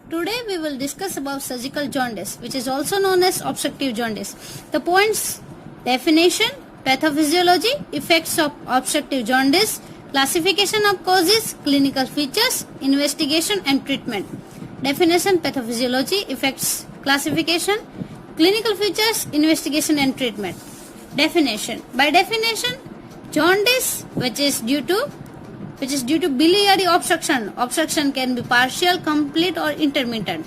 Today we will discuss about surgical jaundice, which is also known as obstructive jaundice. The points: definition, pathophysiology, effects of obstructive jaundice, classification of causes, clinical features, investigation and treatment. Definition, pathophysiology, effects, classification, clinical features, investigation and treatment. Definition. By definition, jaundice, which is due to biliary obstruction. Obstruction can be partial, complete or intermittent.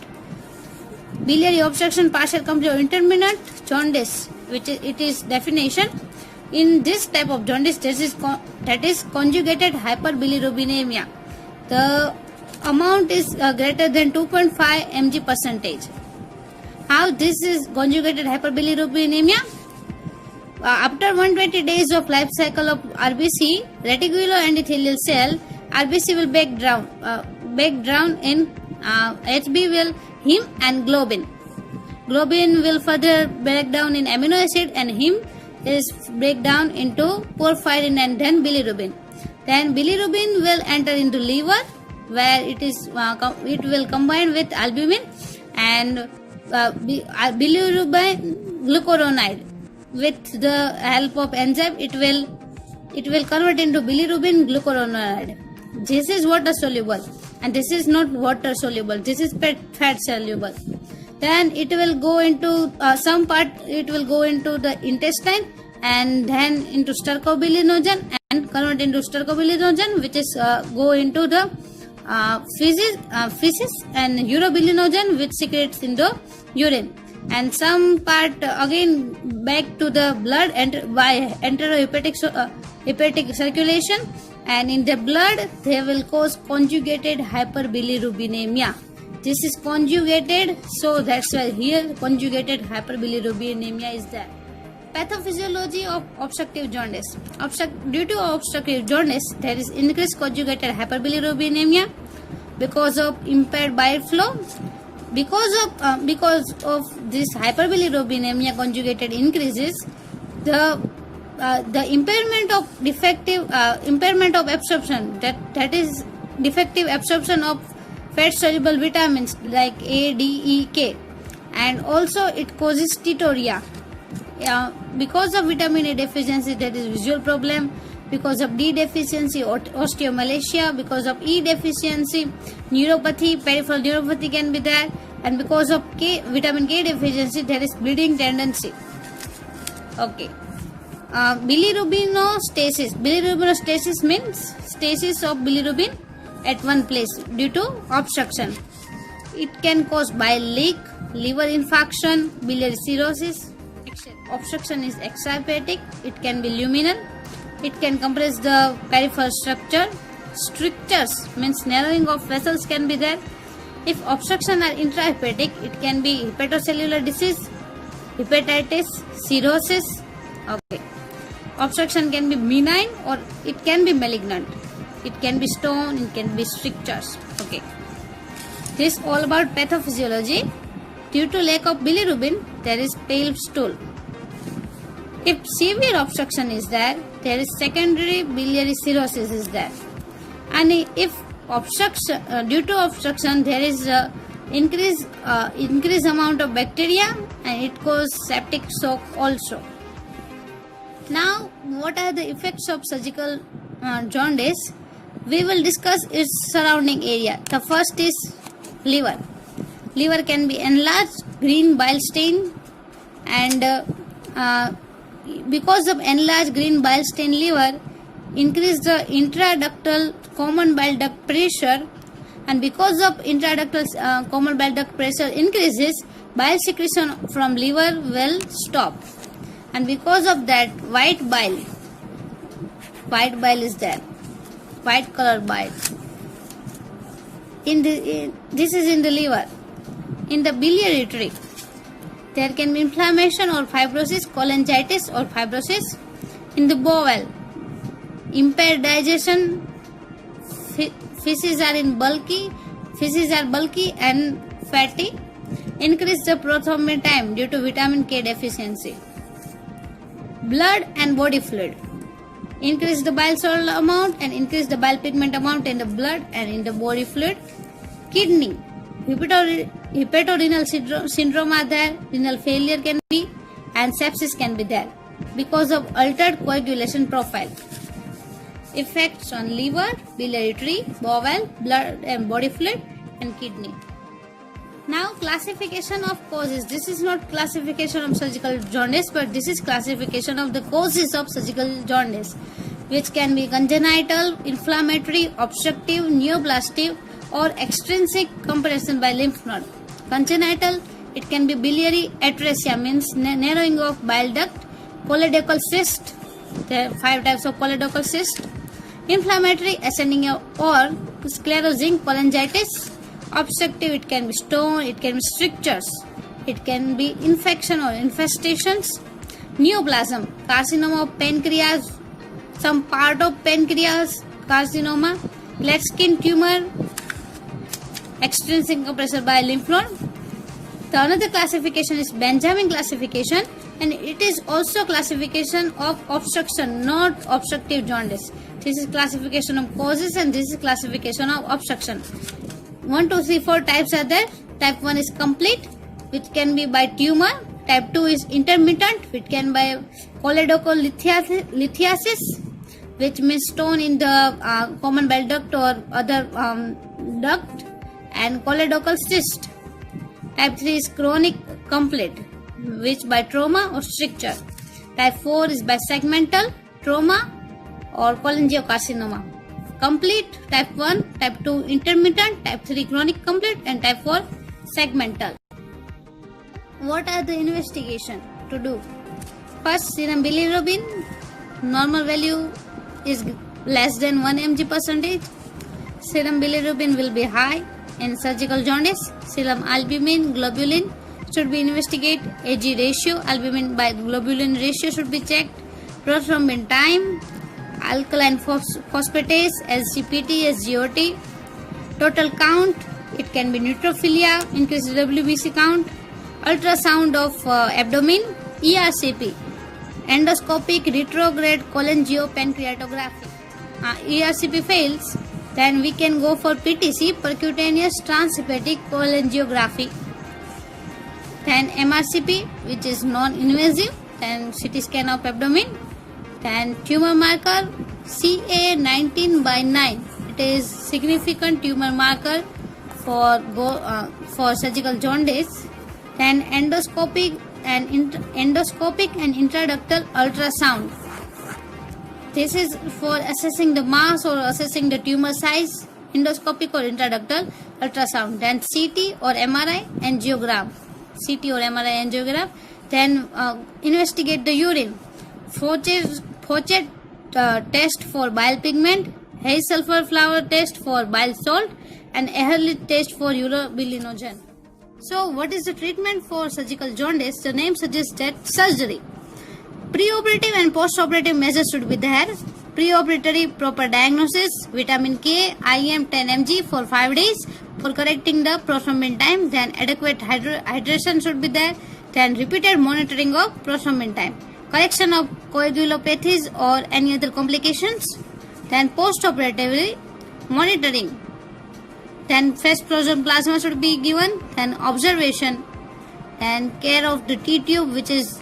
Biliary obstruction, partial, complete or intermittent. Jaundice, which it is definition. In this type of jaundice, that is conjugated hyperbilirubinemia. The amount is greater than 2.5 mg percentage. How this is conjugated hyperbilirubinemia? After 120 days of life cycle of RBC, reticuloendothelial cell, RBC will break down in HB will heme and globin. Globin will further break down in amino acid, and heme is break down into porphyrin and then bilirubin. Then bilirubin will enter into liver, where it will combine with albumin and bilirubin glucuronide. With the help of enzyme, it will convert into bilirubin glucuronide. This is water soluble, and this is not water soluble. This is fat soluble. Then it will go into some part. It will go into the intestine and then into stercobilinogen and convert into stercobilinogen, which is go into the feces and urobilinogen, which secretes into urine. And some part again back to the blood by enterohepatic hepatic circulation, and in the blood they will cause conjugated hyperbilirubinemia. This is conjugated, so that's why here conjugated hyperbilirubinemia is there. Pathophysiology of obstructive jaundice. Due to obstructive jaundice, there is increased conjugated hyperbilirubinemia because of impaired bile flow. Because of this hyperbilirubinemia conjugated increases, the impairment of absorption, that is defective absorption of fat soluble vitamins like A, D, E, K, and also it causes steatorrhea. Because of vitamin A deficiency, there is visual problem. Because of D deficiency, osteomalacia. Because of E deficiency, neuropathy, peripheral neuropathy can be there. And because of vitamin K deficiency, there is bleeding tendency. Okay. Bilirubinostasis. Bilirubinostasis means stasis of bilirubin at one place due to obstruction. It can cause bile leak, liver infarction, biliary cirrhosis. Obstruction is extrahepatic. It can be luminal. It can compress the peripheral structure. Strictures means narrowing of vessels can be there. If obstruction are intrahepatic, it can be hepatocellular disease, hepatitis, cirrhosis. Okay. Obstruction can be benign or it can be malignant. It can be stone, it can be strictures. Okay. This is all about pathophysiology. Due to lack of bilirubin, there is pale stool. If severe obstruction is there, there is secondary biliary cirrhosis is there. And if due to obstruction, there is increased amount of bacteria, and it causes septic shock also. Now, what are the effects of surgical jaundice? We will discuss its surrounding area. The first is liver. Liver can be enlarged, green bile stain, and because of enlarged green bile stain liver, increase the intraductal common bile duct pressure, and because of intraductal common bile duct pressure increases, bile secretion from liver will stop, and because of that white bile is there, white color bile. This is in the liver. In the biliary tree, there can be inflammation or fibrosis, cholangitis or fibrosis. In the bowel, impaired digestion, feces are bulky and fatty. Increase the prothrombin time due to vitamin K deficiency. Blood and body fluid. Increase the bile salt amount and increase the bile pigment amount in the blood and in the body fluid. Kidney. Hepatorenal syndrome are there, renal failure can be, and sepsis can be there because of altered coagulation profile. Effects on liver, biliary tree, bowel, blood and body fluid, and kidney. Now classification of causes. This is not classification of surgical jaundice, but this is classification of the causes of surgical jaundice, which can be congenital, inflammatory, obstructive, neoplastic, or extrinsic compression by lymph node. Congenital, it can be biliary atresia, means narrowing of bile duct, choledochal cyst. There are 5 types of choledochal cyst. Inflammatory, ascending or sclerosing cholangitis. Obstructive, it can be stone, it can be strictures, it can be infection or infestations. Neoplasm, carcinoma of pancreas, some part of pancreas carcinoma. Klatskin tumor, extrinsic compressor by lymph node. The another classification is Benjamin classification, and it is also classification of obstruction, not obstructive jaundice. This is classification of causes and this is classification of obstruction. 1, 2, 3, 4 types are there. Type 1 is complete, which can be by tumor. Type 2 is intermittent, which can by choledochal lithiasis, which means stone in the common bile duct or other duct, and choledochal cyst. Type 3 is chronic complete, which by trauma or stricture. Type 4 is by segmental, trauma or cholangiocarcinoma. Complete, type 1, type 2 intermittent, type 3 chronic complete, and type 4 segmental. What are the investigation to do? First, serum bilirubin, normal value is less than 1 mg percentage. Serum bilirubin will be high in surgical jaundice. Serum albumin, globulin should be investigated. AG ratio, albumin by globulin ratio should be checked. Prothrombin time, alkaline phosphatase, SGPT, SGOT. Total count, it can be neutrophilia, increased WBC count. Ultrasound of abdomen, ERCP, endoscopic retrograde cholangiopancreatography. ERCP fails, then we can go for PTC, percutaneous transhepatic cholangiography. Then MRCP, which is non-invasive, then CT scan of abdomen. Then tumor marker CA19/9. It is significant tumor marker for surgical jaundice. Then endoscopic and intraductal ultrasound. This is for assessing the mass or assessing the tumor size. Endoscopic or intraductal ultrasound. Then CT or MRI angiogram. CT or MRI angiogram. Then investigate the urine. Faucet test for bile pigment, Hayes sulfur flower test for bile salt, and Ehrlich test for urobilinogen. So, what is the treatment for surgical jaundice? The name suggests that surgery. Preoperative and postoperative measures should be there. Preoperatory proper diagnosis, vitamin K, IM 10 mg for 5 days for correcting the prothrombin time. Then adequate hydration should be there. Then repeated monitoring of prothrombin time. Correction of coagulopathies or any other complications. Then postoperatively monitoring. Then fresh frozen plasma should be given. Then observation and care of the T-tube which is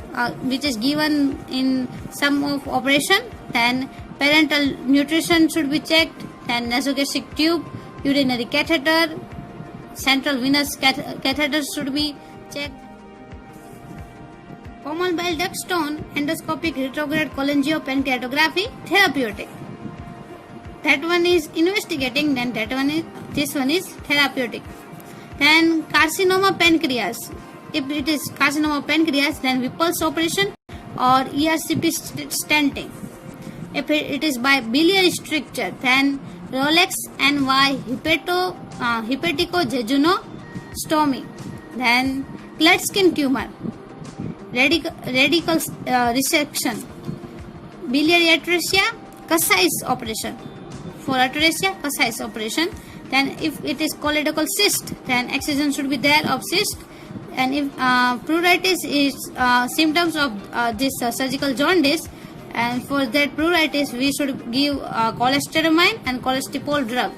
given in some of operation. Then parental nutrition should be checked. Then nasogastric tube, urinary catheter, central venous catheter should be checked. Common bile duct stone, endoscopic retrograde cholangiopancreatography, therapeutic. That one is investigating, then this one is therapeutic. Then carcinoma pancreas. If it is carcinoma pancreas, then Whipple's operation or ERCP stenting. If it is by biliary stricture, then Rolex NY hepaticojejunostomy. Then Klatskin tumor, radical resection, biliary atresia, Kasai's operation. For atresia, Kasai's operation. Then if it is choledochal cyst, then excision should be there of cyst. And if pruritus is symptoms of this surgical jaundice, and for that pruritus we should give cholestyramine and cholestyramine drug.